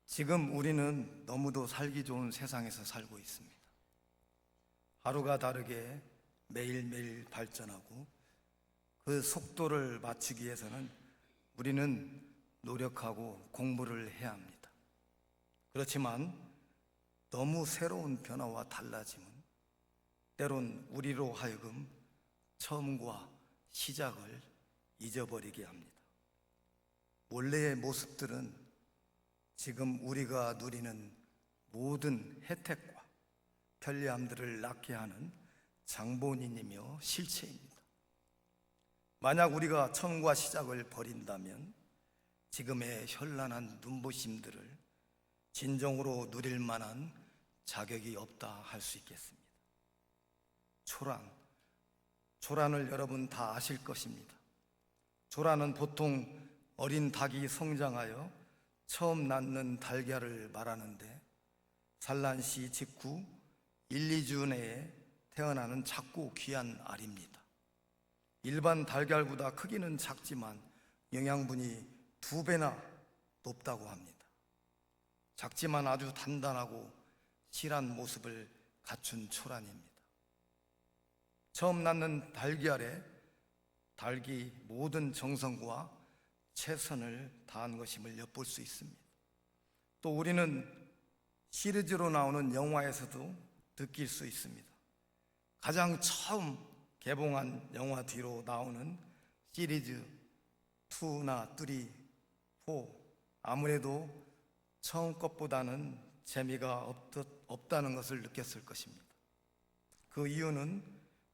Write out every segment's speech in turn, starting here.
지금 우리는 너무도 살기 좋은 세상에서 살고 있습니다. 하루가 다르게 매일매일 발전하고 그 속도를 맞추기 위해서는 우리는 노력하고 공부를 해야 합니다. 그렇지만 너무 새로운 변화와 달라짐은 때론 우리로 하여금 처음과 시작을 잊어버리게 합니다. 원래의 모습들은 지금 우리가 누리는 모든 혜택과 편리함들을 낳게 하는 장본인이며 실체입니다. 만약 우리가 처음과 시작을 버린다면 지금의 현란한 눈부심들을 진정으로 누릴 만한 자격이 없다 할 수 있겠습니다. 초란을 여러분 다 아실 것입니다. 초란은 보통 어린 닭이 성장하여 처음 낳는 달걀을 말하는데 산란시 직후 1, 2주 내에 태어나는 작고 귀한 알입니다. 일반 달걀보다 크기는 작지만 영양분이 2배나 높다고 합니다. 작지만 아주 단단하고 실한 모습을 갖춘 초란입니다. 처음 낳는 달걀에 닭이 모든 정성과 최선을 다한 것임을 엿볼 수 있습니다. 또 우리는 시리즈로 나오는 영화에서도 느낄 수 있습니다. 가장 처음 개봉한 영화 뒤로 나오는 시리즈 2나 3, 4 아무래도 처음 것보다는 재미가 없다는 것을 느꼈을 것입니다. 그 이유는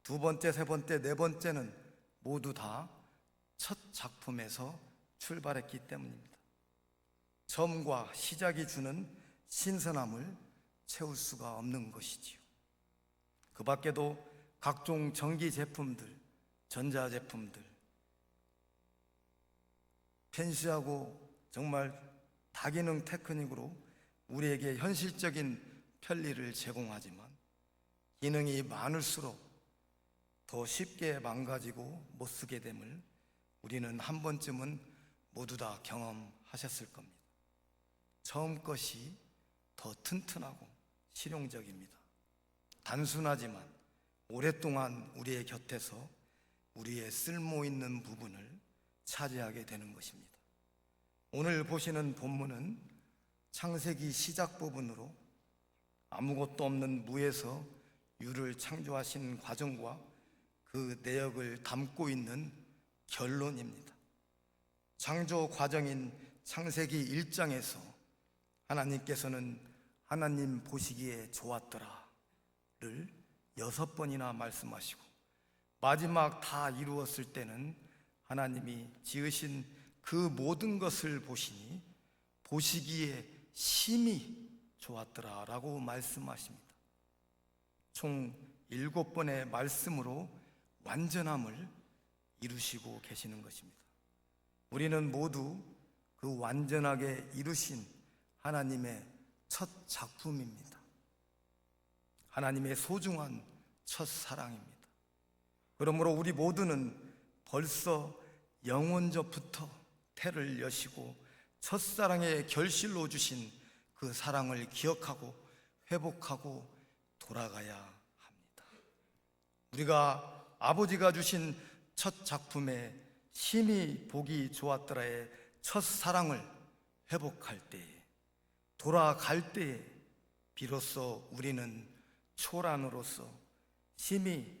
2번째, 3번째, 4번째는 모두 다 첫 작품에서 출발했기 때문입니다. 처음과 시작이 주는 신선함을 채울 수가 없는 것이지요. 그 밖에도 각종 전기 제품들, 전자 제품들, 펜시하고 정말 다기능 테크닉으로 우리에게 현실적인 편리를 제공하지만 기능이 많을수록 더 쉽게 망가지고 못 쓰게 됨을 우리는 한 번쯤은 모두 다 경험하셨을 겁니다. 처음 것이 더 튼튼하고 실용적입니다. 단순하지만 오랫동안 우리의 곁에서 우리의 쓸모 있는 부분을 차지하게 되는 것입니다. 오늘 보시는 본문은 창세기 시작 부분으로 아무것도 없는 무에서 유를 창조하신 과정과 그 내역을 담고 있는 결론입니다. 창조 과정인 창세기 1장에서 하나님께서는 하나님 보시기에 좋았더라를 6번이나 말씀하시고 마지막 다 이루었을 때는 하나님이 지으신 그 모든 것을 보시니 보시기에 심히 좋았더라라고 말씀하십니다. 총 7번의 말씀으로 완전함을 이루시고 계시는 것입니다. 우리는 모두 그 완전하게 이루신 하나님의 첫 작품입니다. 하나님의 소중한 첫 사랑입니다. 그러므로 우리 모두는 벌써 영원전부터 태를 여시고 첫사랑의 결실로 주신 그 사랑을 기억하고 회복하고 돌아가야 합니다. 우리가 아버지가 주신 첫 작품에 심히 보기 좋았더라의 첫사랑을 회복할 때에 돌아갈 때에 비로소 우리는 초란으로서 심히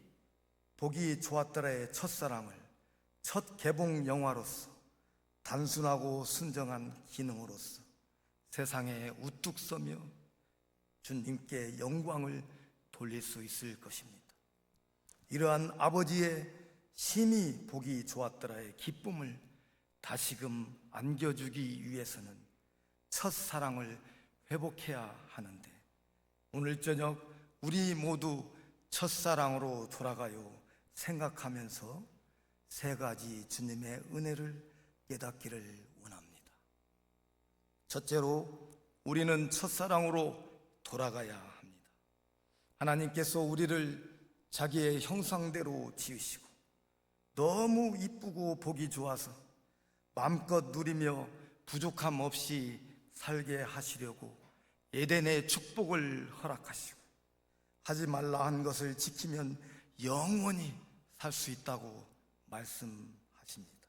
보기 좋았더라의 첫사랑을 첫 개봉 영화로서 단순하고 순정한 기능으로서 세상에 우뚝 서며 주님께 영광을 돌릴 수 있을 것입니다. 이러한 아버지의 심히 보기 좋았더라의 기쁨을 다시금 안겨주기 위해서는 첫사랑을 회복해야 하는데 오늘 저녁 우리 모두 첫사랑으로 돌아가요 생각하면서 3가지 주님의 은혜를 깨닫기를 원합니다. 첫째로 우리는 첫사랑으로 돌아가야 합니다. 하나님께서 우리를 자기의 형상대로 지으시고 너무 이쁘고 보기 좋아서 마음껏 누리며 부족함 없이 살게 하시려고 에덴의 축복을 허락하시고 하지 말라 한 것을 지키면 영원히 살 수 있다고 말씀하십니다.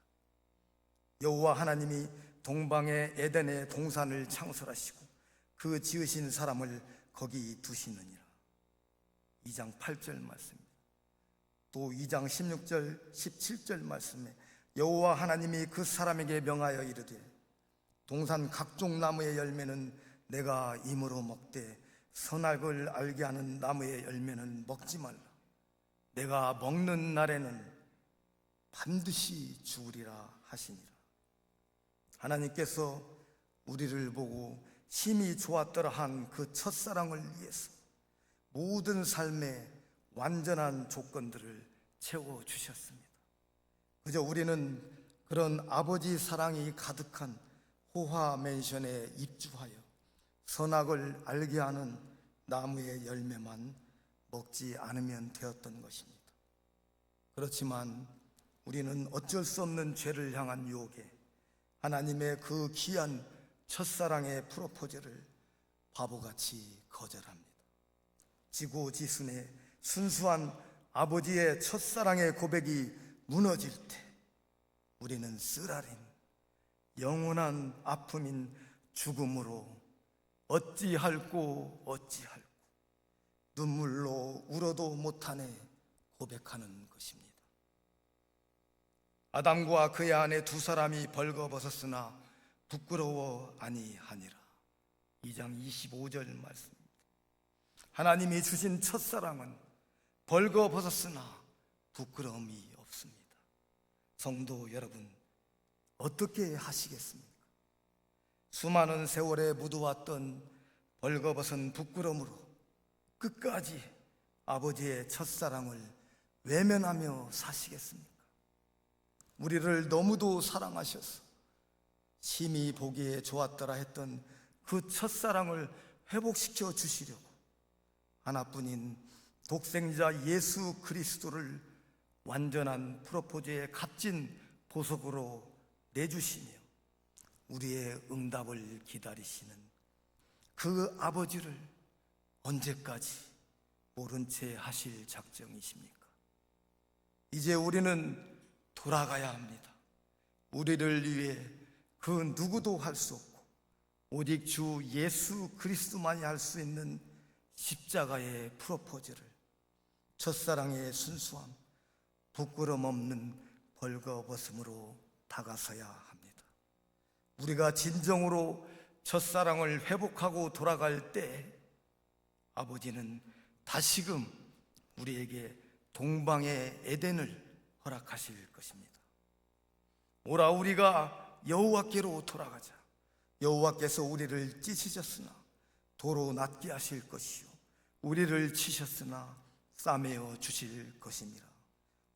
여호와 하나님이 동방의 에덴의 동산을 창설하시고 그 지으신 사람을 거기 두시느니라. 2장 8절 말씀입니다. 또 2장 16절 17절 말씀에 여호와 하나님이 그 사람에게 명하여 이르되 동산 각종 나무의 열매는 내가 임으로 먹되 선악을 알게 하는 나무의 열매는 먹지 말라. 내가 먹는 날에는 반드시 죽으리라 하시니라. 하나님께서 우리를 보고 심히 좋았더라 한 그 첫사랑을 위해서 모든 삶의 완전한 조건들을 채워주셨습니다. 그저 우리는 그런 아버지 사랑이 가득한 호화 맨션에 입주하여 선악을 알게 하는 나무의 열매만 먹지 않으면 되었던 것입니다. 그렇지만 우리는 어쩔 수 없는 죄를 향한 유혹에 하나님의 그 귀한 첫사랑의 프로포즈를 바보같이 거절합니다. 지고지순의 순수한 아버지의 첫사랑의 고백이 무너질 때 우리는 쓰라린 영원한 아픔인 죽음으로 어찌할꼬 눈물로 울어도 못하네 고백하는 것입니다. 아담과 그의 아내 두 사람이 벌거벗었으나 부끄러워 아니하니라. 2장 25절 말씀입니다. 하나님이 주신 첫사랑은 벌거벗었으나 부끄러움이 없습니다. 성도 여러분, 어떻게 하시겠습니까? 수많은 세월에 묻어왔던 벌거벗은 부끄러움으로 끝까지 아버지의 첫사랑을 외면하며 사시겠습니까? 우리를 너무도 사랑하셔서 심히 보기에 좋았더라 했던 그 첫사랑을 회복시켜 주시려고 하나뿐인 독생자 예수 그리스도를 완전한 프로포즈의 값진 보석으로 내주시며 우리의 응답을 기다리시는 그 아버지를 언제까지 모른 채 하실 작정이십니까? 이제 우리는 돌아가야 합니다. 우리를 위해 그 누구도 할 수 없고 오직 주 예수 그리스도만이 할 수 있는 십자가의 프로포즈를 첫사랑의 순수함, 부끄럼 없는 벌거벗음으로 다가서야 합니다. 우리가 진정으로 첫사랑을 회복하고 돌아갈 때 아버지는 다시금 우리에게 동방의 에덴을 허락하실 것입니다. 오라 우리가 여호와께로 돌아가자. 여호와께서 우리를 찢으셨으나 도로 낫게 하실 것이요 우리를 치셨으나 싸매어 주실 것이니라.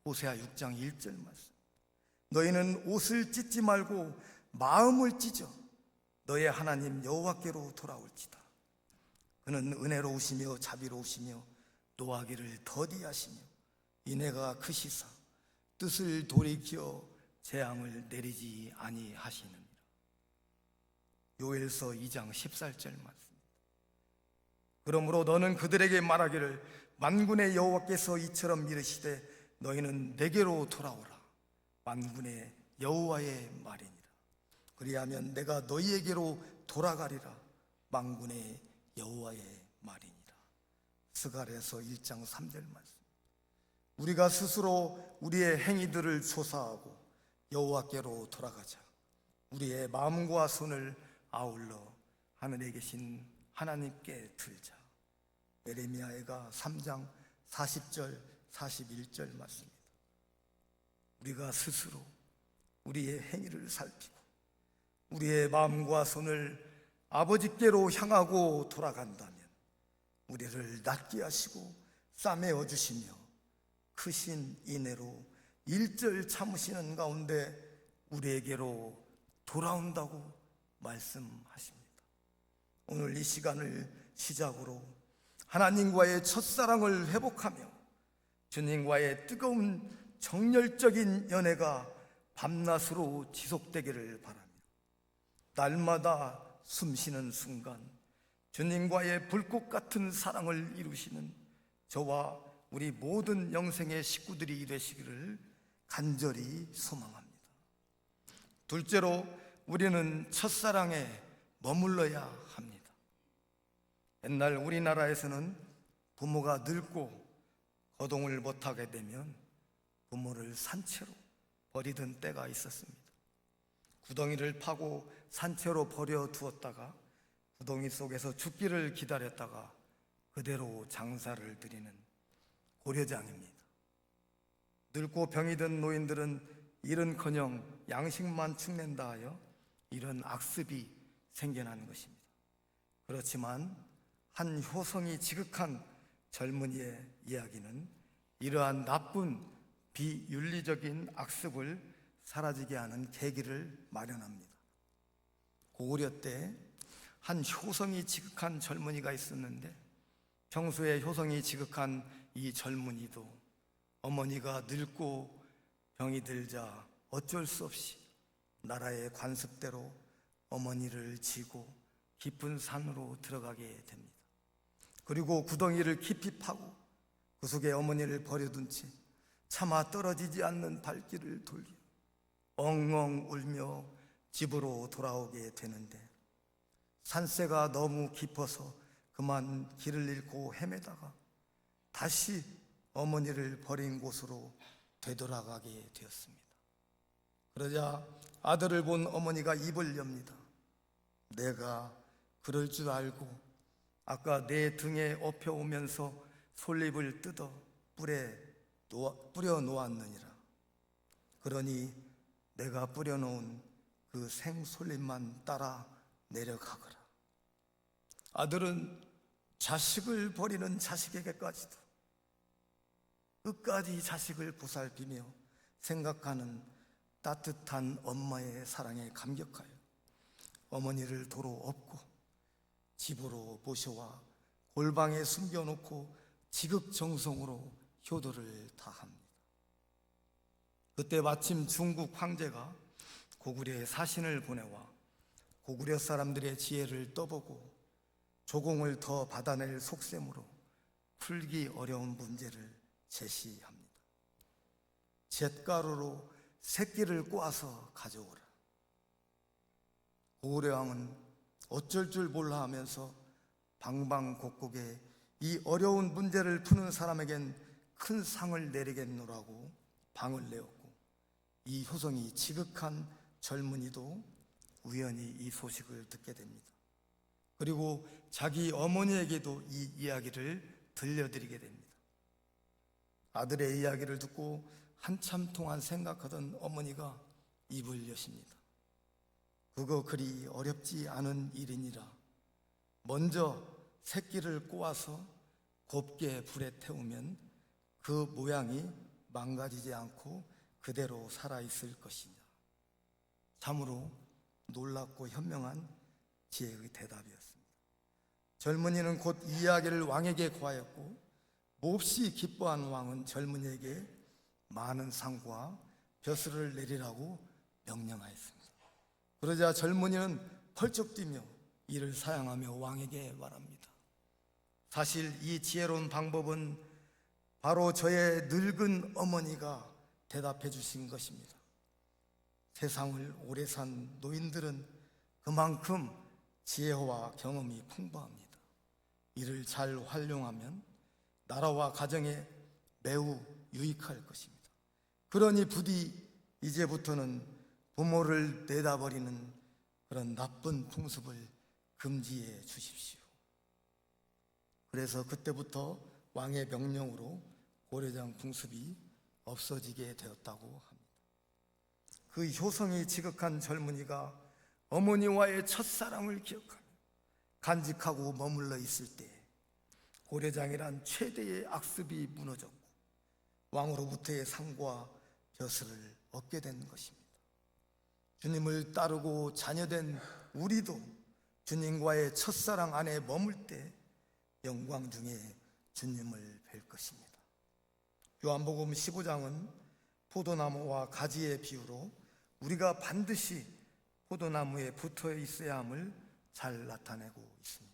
호세아 6장 1절 말씀. 너희는 옷을 찢지 말고 마음을 찢어 너의 하나님 여호와께로 돌아올지다. 그는 은혜로우시며 자비로우시며 노하기를 더디하시며 인애가 크시사 뜻을 돌이켜 재앙을 내리지 아니하시느니라. 요엘서 2장 14절 말씀입니다. 그러므로 너는 그들에게 말하기를 만군의 여호와께서 이처럼 이르시되 너희는 내게로 돌아오라. 만군의 여호와의 말이니라. 그리하면 내가 너희에게로 돌아가리라. 만군의 여호와의 말이니라. 스가랴서 1장 3절 말씀. 우리가 스스로 우리의 행위들을 조사하고 여호와께로 돌아가자. 우리의 마음과 손을 아울러 하늘에 계신 하나님께 들자. 예레미야가 3장 40절 41절 말씀입니다. 우리가 스스로 우리의 행위를 살피고 우리의 마음과 손을 아버지께로 향하고 돌아간다면 우리를 낫게 하시고 싸매어 주시며 크신 인애로 일절 참으시는 가운데 우리에게로 돌아온다고 말씀하십니다. 오늘 이 시간을 시작으로 하나님과의 첫사랑을 회복하며 주님과의 뜨거운 정열적인 연애가 밤낮으로 지속되기를 바라며 날마다 숨쉬는 순간 주님과의 불꽃 같은 사랑을 이루시는 저와 우리 모든 영생의 식구들이 되시기를 간절히 소망합니다. 둘째로, 우리는 첫사랑에 머물러야 합니다. 옛날 우리나라에서는 부모가 늙고 거동을 못하게 되면 부모를 산채로 버리던 때가 있었습니다. 구덩이를 파고 산채로 버려 두었다가 구덩이 속에서 죽기를 기다렸다가 그대로 장사를 드리는 고려장입니다. 늙고 병이 든 노인들은 일은커녕 양식만 축낸다 하여 이런 악습이 생겨난 것입니다. 그렇지만 한 효성이 지극한 젊은이의 이야기는 이러한 나쁜 비윤리적인 악습을 사라지게 하는 계기를 마련합니다. 고구려 때 한 효성이 지극한 젊은이가 있었는데, 평소에 효성이 지극한 이 젊은이도 어머니가 늙고 병이 들자 어쩔 수 없이 나라의 관습대로 어머니를 지고 깊은 산으로 들어가게 됩니다. 그리고 구덩이를 깊이 파고 그 속에 어머니를 버려둔 채 차마 떨어지지 않는 발길을 돌려 엉엉 울며 집으로 돌아오게 되는데, 산세가 너무 깊어서 그만 길을 잃고 헤매다가 다시 어머니를 버린 곳으로 되돌아가게 되었습니다. 그러자 아들을 본 어머니가 입을 엽니다. 내가 그럴 줄 알고 아까 내 등에 업혀오면서 솔잎을 뜯어 뿌려 놓았느니라. 그러니 내가 뿌려놓은 그 생솔잎만 따라 내려가거라. 아들은 자식을 버리는 자식에게까지도 끝까지 자식을 보살피며 생각하는 따뜻한 엄마의 사랑에 감격하여 어머니를 도로 업고 집으로 모셔와 골방에 숨겨놓고 지극정성으로 효도를 다합니다. 그때 마침 중국 황제가 고구려에 사신을 보내와 고구려 사람들의 지혜를 떠보고 조공을 더 받아낼 속셈으로 풀기 어려운 문제를 제시합니다. 잿가루로 새끼를 꼬아서 가져오라. 고구려 왕은 어쩔 줄 몰라 하면서 방방곡곡에 이 어려운 문제를 푸는 사람에겐 큰 상을 내리겠노라고 방을 내었고, 이 효성이 지극한 젊은이도 우연히 이 소식을 듣게 됩니다. 그리고 자기 어머니에게도 이 이야기를 들려드리게 됩니다. 아들의 이야기를 듣고 한참 동안 생각하던 어머니가 입을 여십니다. 그거 그리 어렵지 않은 일이니라. 먼저 새끼를 꼬아서 곱게 불에 태우면 그 모양이 망가지지 않고 그대로 살아있을 것이냐. 참으로 놀랍고 현명한 지혜의 대답이었습니다. 젊은이는 곧 이야기를 왕에게 고하였고, 몹시 기뻐한 왕은 젊은이에게 많은 상과 벼슬을 내리라고 명령하였습니다. 그러자 젊은이는 펄쩍 뛰며 이를 사양하며 왕에게 말합니다. 사실 이 지혜로운 방법은 바로 저의 늙은 어머니가 대답해 주신 것입니다. 세상을 오래 산 노인들은 그만큼 지혜와 경험이 풍부합니다. 이를 잘 활용하면 나라와 가정에 매우 유익할 것입니다. 그러니 부디 이제부터는 부모를 내다버리는 그런 나쁜 풍습을 금지해 주십시오. 그래서 그때부터 왕의 명령으로 고려장 풍습이 없어지게 되었다고 합니다. 그 효성이 지극한 젊은이가 어머니와의 첫사랑을 기억하며 간직하고 머물러 있을 때 고려장이란 최대의 악습이 무너졌고 왕으로부터의 상과 벼슬을 얻게 된 것입니다. 주님을 따르고 자녀된 우리도 주님과의 첫사랑 안에 머물 때 영광 중에 주님을 뵐 것입니다. 요한복음 15장은 포도나무와 가지의 비유로 우리가 반드시 포도나무에 붙어 있어야 함을 잘 나타내고 있습니다.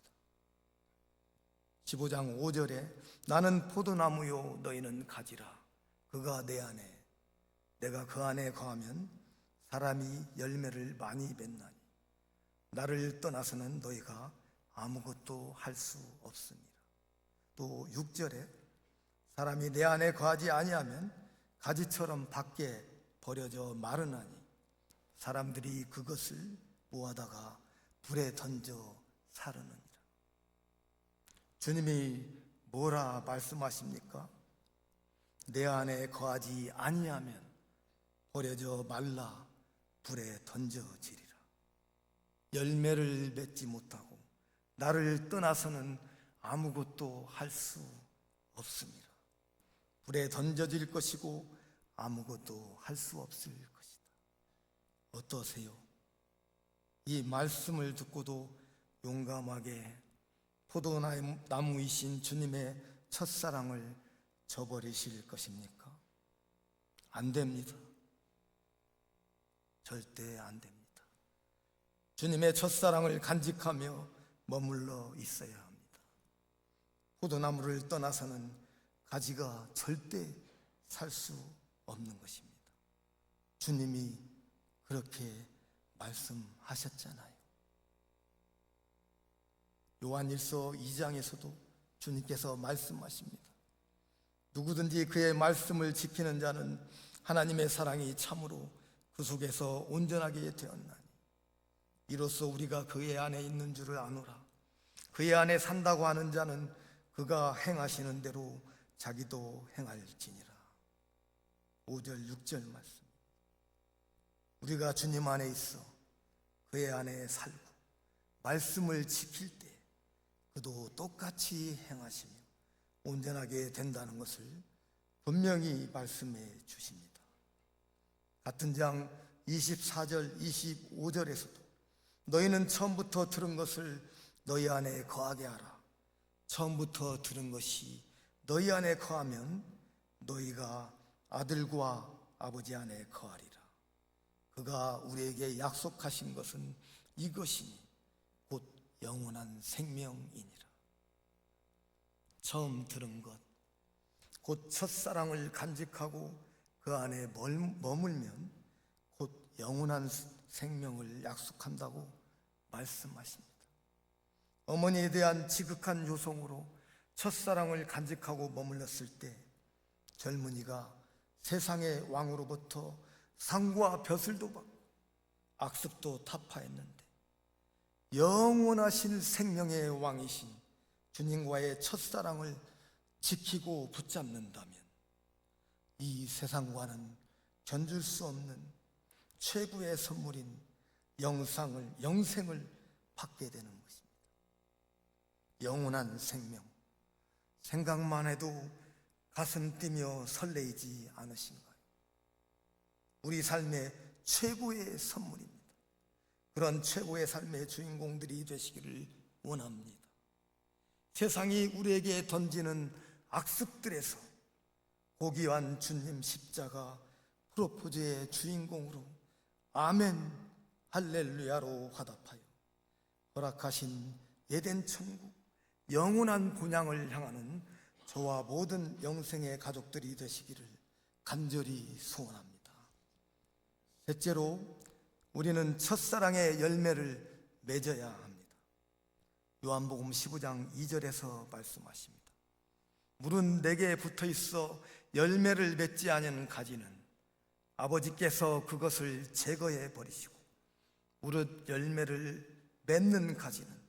15장 5절에 나는 포도나무요 너희는 가지라. 그가 내 안에 내가 그 안에 거하면 사람이 열매를 많이 맺나니 나를 떠나서는 너희가 아무것도 할 수 없습니다. 또 6절에 사람이 내 안에 거하지 아니하면 가지처럼 밖에 버려져 마르나니 사람들이 그것을 모아다가 불에 던져 사르느니라. 주님이 뭐라 말씀하십니까? 내 안에 거하지 아니하면 버려져 말라 불에 던져지리라. 열매를 맺지 못하고 나를 떠나서는 아무것도 할 수 없습니다. 불에 던져질 것이고 아무것도 할 수 없을 것이다. 어떠세요? 이 말씀을 듣고도 용감하게 포도나무이신 주님의 첫사랑을 저버리실 것입니까? 안 됩니다. 절대 안 됩니다. 주님의 첫사랑을 간직하며 머물러 있어야 합니다. 포도나무를 떠나서는 가지가 절대 살 수 없는 것입니다. 주님이 그렇게 말씀하셨잖아요. 요한일서 2장에서도 주님께서 말씀하십니다. 누구든지 그의 말씀을 지키는 자는 하나님의 사랑이 참으로 그 속에서 온전하게 되었나니 이로써 우리가 그의 안에 있는 줄을 아노라. 그의 안에 산다고 하는 자는 그가 행하시는 대로 자기도 행할지니라. 5절 6절 말씀. 우리가 주님 안에 있어 그의 안에 살고 말씀을 지킬 때 그도 똑같이 행하시며 온전하게 된다는 것을 분명히 말씀해 주십니다. 같은 장 24절 25절에서도 너희는 처음부터 들은 것을 너희 안에 거하게 하라. 처음부터 들은 것이 너희 안에 거하면 너희가 아들과 아버지 안에 거하리라. 그가 우리에게 약속하신 것은 이것이니 곧 영원한 생명이니라. 처음 들은 것, 곧 첫사랑을 간직하고 그 안에 머물면 곧 영원한 생명을 약속한다고 말씀하십니다. 어머니에 대한 지극한 요송으로 첫사랑을 간직하고 머물렀을 때 젊은이가 세상의 왕으로부터 상과 벼슬도 받고 악습도 타파했는데 영원하신 생명의 왕이신 주님과의 첫사랑을 지키고 붙잡는다면 이 세상과는 견줄 수 없는 최고의 선물인 영생을 받게 되는 것입니다. 영원한 생명, 생각만 해도 가슴 뛰며 설레이지 않으신가요? 우리 삶의 최고의 선물입니다. 그런 최고의 삶의 주인공들이 되시기를 원합니다. 세상이 우리에게 던지는 악습들에서 고귀한 주님 십자가 프로포즈의 주인공으로 아멘 할렐루야로 화답하여 허락하신 에덴 천국 영원한 본향을 향하는 저와 모든 영생의 가족들이 되시기를 간절히 소원합니다. 셋째로 우리는 첫사랑의 열매를 맺어야 합니다. 요한복음 15장 2절에서 말씀하십니다. 물은 내게 붙어 있어 열매를 맺지 않은 가지는 아버지께서 그것을 제거해 버리시고 무릇 열매를 맺는 가지는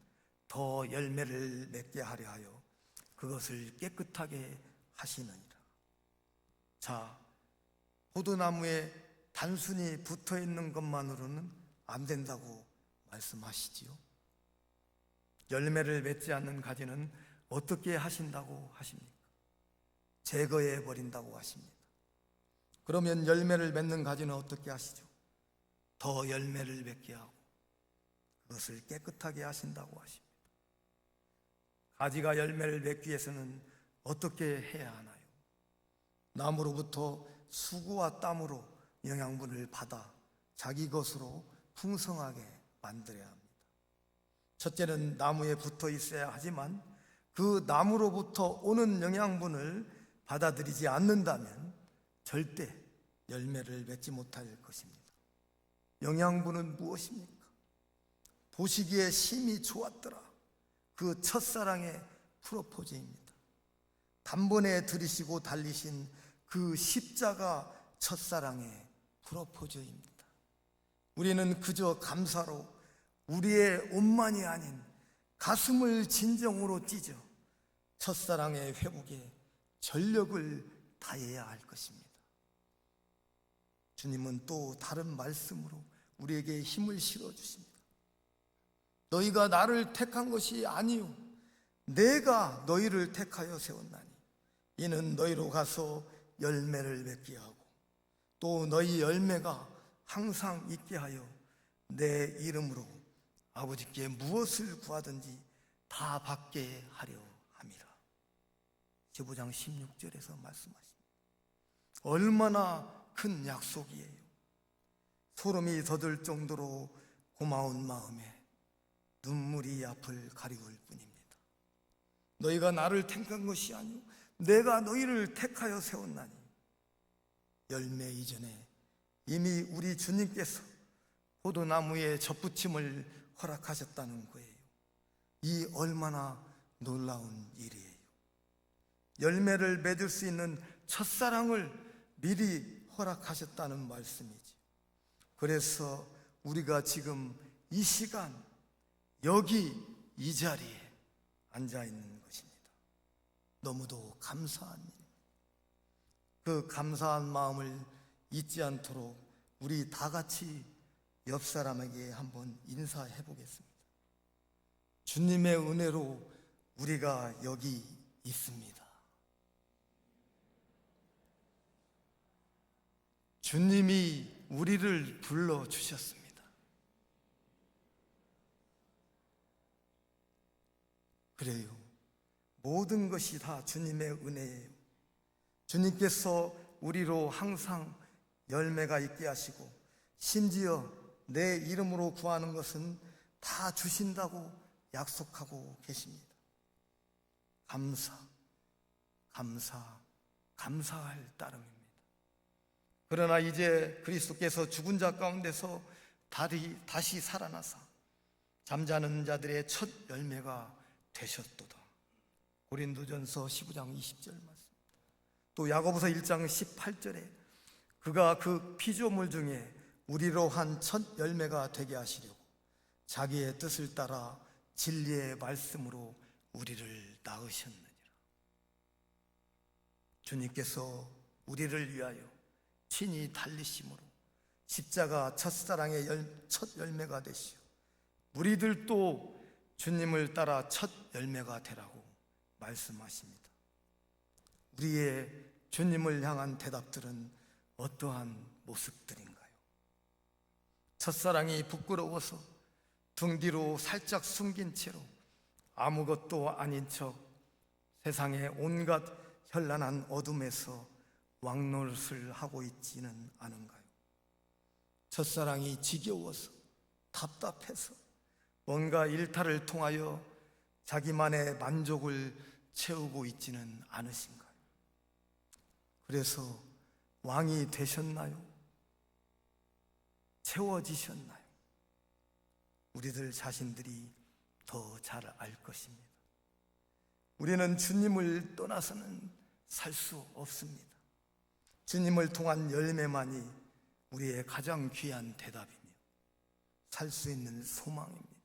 더 열매를 맺게 하려 하여 그것을 깨끗하게 하시느니라. 자, 포도나무에 단순히 붙어 있는 것만으로는 안 된다고 말씀하시지요. 열매를 맺지 않는 가지는 어떻게 하신다고 하십니까? 제거해 버린다고 하십니다. 그러면 열매를 맺는 가지는 어떻게 하시죠? 더 열매를 맺게 하고 그것을 깨끗하게 하신다고 하십니다. 가지가 열매를 맺기 위해서는 어떻게 해야 하나요? 나무로부터 수고와 땀으로 영양분을 받아 자기 것으로 풍성하게 만들어야 합니다. 첫째는 나무에 붙어 있어야 하지만 그 나무로부터 오는 영양분을 받아들이지 않는다면 절대 열매를 맺지 못할 것입니다. 영양분은 무엇입니까? 보시기에 심이 좋았더라. 그 첫사랑의 프로포즈입니다. 단번에 들이시고 달리신 그 십자가 첫사랑의 프로포즈입니다. 우리는 그저 감사로 우리의 옷만이 아닌 가슴을 진정으로 찢어 첫사랑의 회복에 전력을 다해야 할 것입니다. 주님은 또 다른 말씀으로 우리에게 힘을 실어주십니다. 너희가 나를 택한 것이 아니요 내가 너희를 택하여 세웠나니 이는 너희로 가서 열매를 맺게 하고 또 너희 열매가 항상 있게 하여 내 이름으로 아버지께 무엇을 구하든지 다 받게 하려 함이라. 15장 16절에서 말씀하십니다. 얼마나 큰 약속이에요. 소름이 돋을 정도로 고마운 마음에 눈물이 앞을 가리울 뿐입니다. 너희가 나를 택한 것이 아니오 내가 너희를 택하여 세웠나니 열매 이전에 이미 우리 주님께서 포도나무에 접붙임을 허락하셨다는 거예요. 이 얼마나 놀라운 일이에요. 열매를 맺을 수 있는 첫사랑을 미리 허락하셨다는 말씀이죠. 그래서 우리가 지금 이 시간 여기 이 자리에 앉아 있는 것입니다. 너무도 감사한 일. 그 감사한 마음을 잊지 않도록 우리 다 같이 옆 사람에게 한번 인사해 보겠습니다. 주님의 은혜로 우리가 여기 있습니다. 주님이 우리를 불러주셨습니다. 그래요. 모든 것이 다 주님의 은혜예요. 주님께서 우리로 항상 열매가 있게 하시고 심지어 내 이름으로 구하는 것은 다 주신다고 약속하고 계십니다. 감사할 따름입니다. 그러나 이제 그리스도께서 죽은 자 가운데서 다시 살아나사 잠자는 자들의 첫 열매가 되셨도다. 고린도전서 15장 20절 말씀. 또 야고보서 1장 18절에 그가 그 피조물 중에 우리로 한 첫 열매가 되게 하시려고 자기의 뜻을 따라 진리의 말씀으로 우리를 낳으셨느니라. 주님께서 우리를 위하여 친히 달리심으로 십자가 첫사랑의 첫 열매가 되시오. 우리들도 주님을 따라 첫 열매가 되라고 말씀하십니다. 우리의 주님을 향한 대답들은 어떠한 모습들인가요? 첫사랑이 부끄러워서 등 뒤로 살짝 숨긴 채로 아무것도 아닌 척 세상의 온갖 현란한 어둠에서 왕노릇을 하고 있지는 않은가요? 첫사랑이 지겨워서 답답해서 뭔가 일탈을 통하여 자기만의 만족을 채우고 있지는 않으신가요? 그래서 왕이 되셨나요? 채워지셨나요? 우리들 자신들이 더 잘 알 것입니다. 우리는 주님을 떠나서는 살 수 없습니다. 주님을 통한 열매만이 우리의 가장 귀한 대답이며 살 수 있는 소망입니다.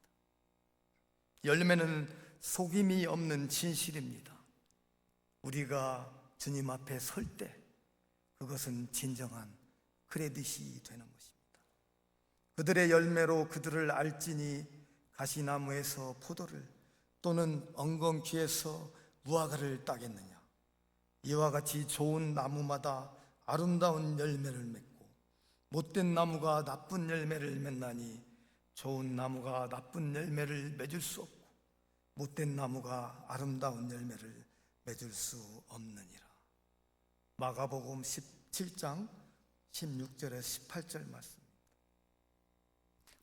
열매는 속임이 없는 진실입니다. 우리가 주님 앞에 설 때 그것은 진정한 크레딧이 되는 것입니다. 그들의 열매로 그들을 알지니 가시나무에서 포도를 또는 엉겅퀴에서 무화과를 따겠느냐. 이와 같이 좋은 나무마다 아름다운 열매를 맺고 못된 나무가 나쁜 열매를 맺나니 좋은 나무가 나쁜 열매를 맺을 수 없고 못된 나무가 아름다운 열매를 맺을 수 없느니라. 마가복음 17장 16절에 18절 말씀.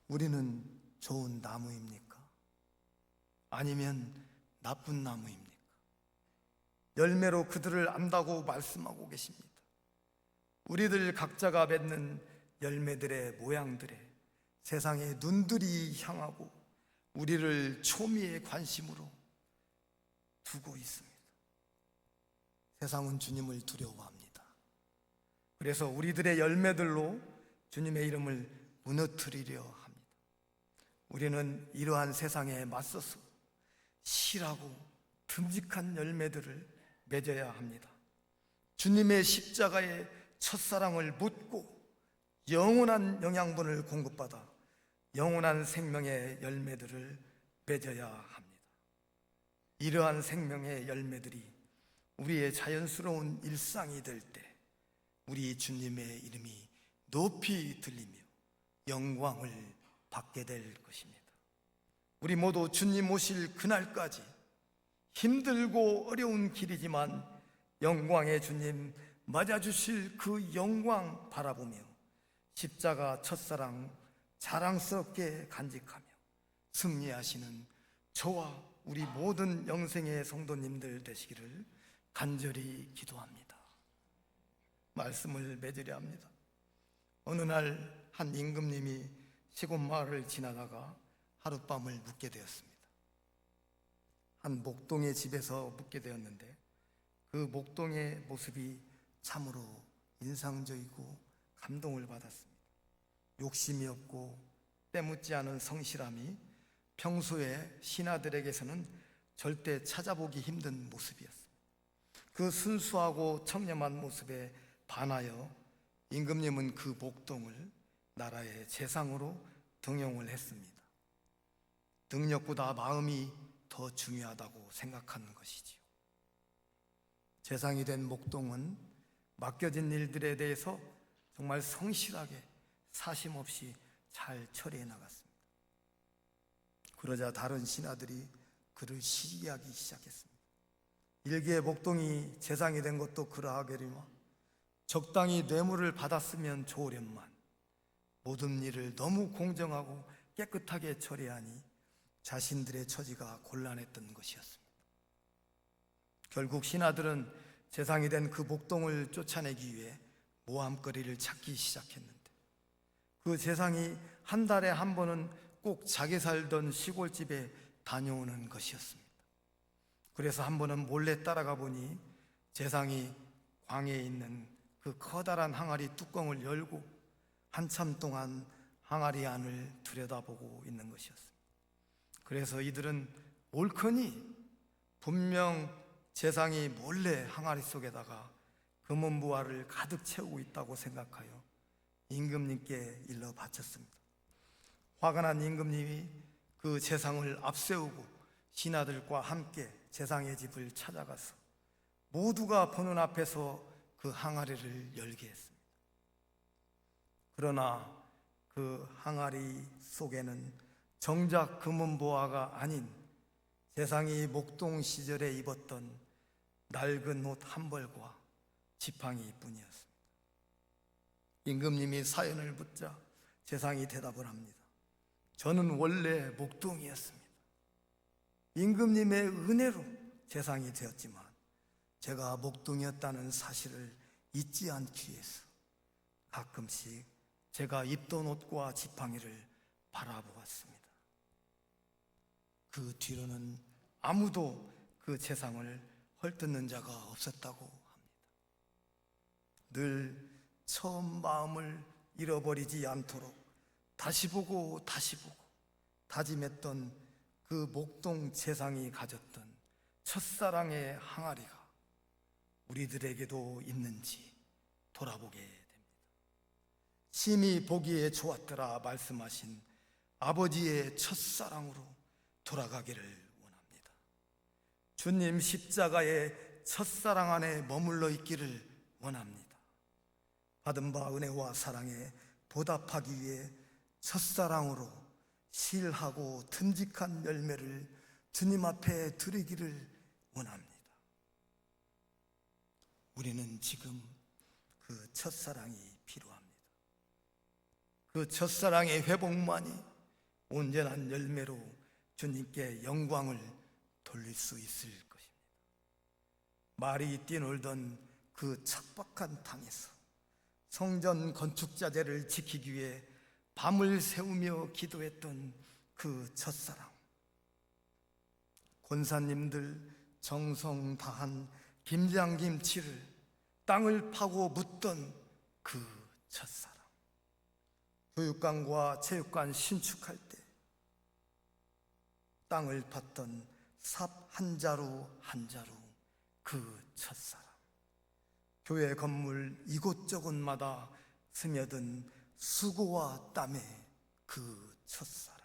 우리는 좋은 나무입니까? 아니면 나쁜 나무입니까? 열매로 그들을 안다고 말씀하고 계십니다. 우리들 각자가 맺는 열매들의 모양들에 세상의 눈들이 향하고 우리를 초미의 관심으로 두고 있습니다. 세상은 주님을 두려워합니다. 그래서 우리들의 열매들로 주님의 이름을 무너뜨리려 합니다. 우리는 이러한 세상에 맞서서 실하고 듬직한 열매들을 맺어야 합니다. 주님의 십자가의 첫사랑을 묻고 영원한 영양분을 공급받아 영원한 생명의 열매들을 맺어야 합니다. 이러한 생명의 열매들이 우리의 자연스러운 일상이 될 때 우리 주님의 이름이 높이 들리며 영광을 받게 될 것입니다. 우리 모두 주님 오실 그날까지 힘들고 어려운 길이지만 영광의 주님 맞아주실 그 영광 바라보며 십자가 첫사랑 자랑스럽게 간직하며 승리하시는 저와 우리 모든 영생의 성도님들 되시기를 간절히 기도합니다. 말씀을 맺으려 합니다. 어느 날 한 임금님이 시골 마을을 지나다가 하룻밤을 묵게 되었습니다. 한 목동의 집에서 묵게 되었는데 그 목동의 모습이 참으로 인상적이고 감동을 받았습니다. 욕심이 없고 때묻지 않은 성실함이 평소에 신하들에게서는 절대 찾아보기 힘든 모습이었습니다. 그 순수하고 청렴한 모습에 반하여 임금님은 그 목동을 나라의 재상으로 등용을 했습니다. 능력보다 마음이 더 중요하다고 생각하는 것이지요. 재상이 된 목동은 맡겨진 일들에 대해서 정말 성실하게 사심 없이 잘 처리해 나갔습니다. 그러자 다른 신하들이 그를 시기하기 시작했습니다. 일개 목동이 재상이 된 것도 그러하게리마 적당히 뇌물을 받았으면 좋으련만 모든 일을 너무 공정하고 깨끗하게 처리하니 자신들의 처지가 곤란했던 것이었습니다. 결국 신하들은 재상이 된 그 목동을 쫓아내기 위해 모함거리를 찾기 시작했는데 그 재상이 한 달에 한 번은 꼭 자기 살던 시골집에 다녀오는 것이었습니다. 그래서 한 번은 몰래 따라가 보니 재상이 광에 있는 그 커다란 항아리 뚜껑을 열고 한참 동안 항아리 안을 들여다보고 있는 것이었습니다. 그래서 이들은 옳거니 분명 재상이 몰래 항아리 속에다가 금은 부화를 가득 채우고 있다고 생각하여 임금님께 일러 바쳤습니다. 화가 난 임금님이 그 재상을 앞세우고 신하들과 함께 재상의 집을 찾아가서 모두가 보는 앞에서 그 항아리를 열게 했습니다. 그러나 그 항아리 속에는 정작 금은 보화가 아닌 재상이 목동 시절에 입었던 낡은 옷 한 벌과 지팡이 뿐이었습니다. 임금님이 사연을 묻자 재상이 대답을 합니다. 저는 원래 목동이었습니다. 임금님의 은혜로 재상이 되었지만 제가 목동이었다는 사실을 잊지 않기 위해서 가끔씩 제가 입던 옷과 지팡이를 바라보았습니다. 그 뒤로는 아무도 그 재상을 헐뜯는 자가 없었다고 합니다. 늘 처음 마음을 잃어버리지 않도록 다시 보고 다짐했던 그 목동 재상이 가졌던 첫사랑의 항아리가 우리들에게도 있는지 돌아보게 됩니다. 심히 보기에 좋았더라 말씀하신 아버지의 첫사랑으로 돌아가기를 원합니다. 주님 십자가의 첫사랑 안에 머물러 있기를 원합니다. 받은 바 은혜와 사랑에 보답하기 위해 첫사랑으로 실하고 듬직한 열매를 주님 앞에 드리기를 원합니다. 우리는 지금 그 첫사랑이 필요합니다. 그 첫사랑의 회복만이 온전한 열매로 주님께 영광을 돌릴 수 있을 것입니다. 말이 뛰놀던 그 척박한 땅에서 성전 건축자재를 지키기 위해 밤을 새우며 기도했던 그 첫사랑, 권사님들 정성 다한 김장김치를 땅을 파고 묻던 그 첫사랑, 교육관과 체육관 신축할 때 땅을 팠던 삽 한 자루 한 자루 그 첫사랑, 교회 건물 이곳저곳마다 스며든 수고와 땀의 그 첫사랑,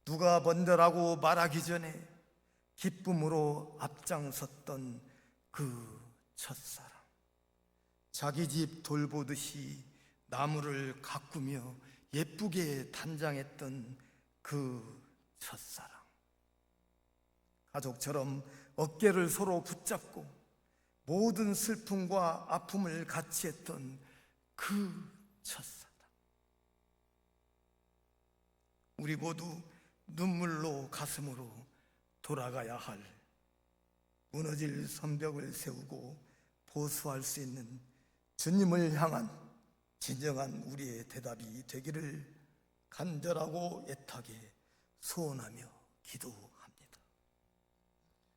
누가 먼저라고 말하기 전에 기쁨으로 앞장섰던 그 첫사랑, 자기 집 돌보듯이 나무를 가꾸며 예쁘게 단장했던 그 첫사랑, 가족처럼 어깨를 서로 붙잡고 모든 슬픔과 아픔을 같이 했던 그 첫사랑. 우리 모두 눈물로 가슴으로 돌아가야 할, 무너질 성벽을 세우고 보수할 수 있는 주님을 향한 진정한 우리의 대답이 되기를 간절하고 애타게 소원하며 기도합니다.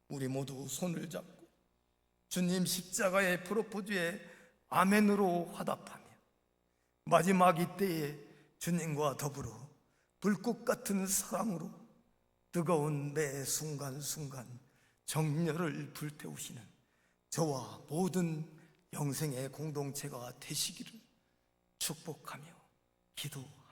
우리 모두 손을 잡고 주님 십자가의 프로포즈에 아멘으로 화답하며 마지막 이때에 주님과 더불어 불꽃 같은 사랑으로 뜨거운 매 순간순간 정열을 불태우시는 저와 모든 영생의 공동체가 되시기를 축복하며 기도합니다.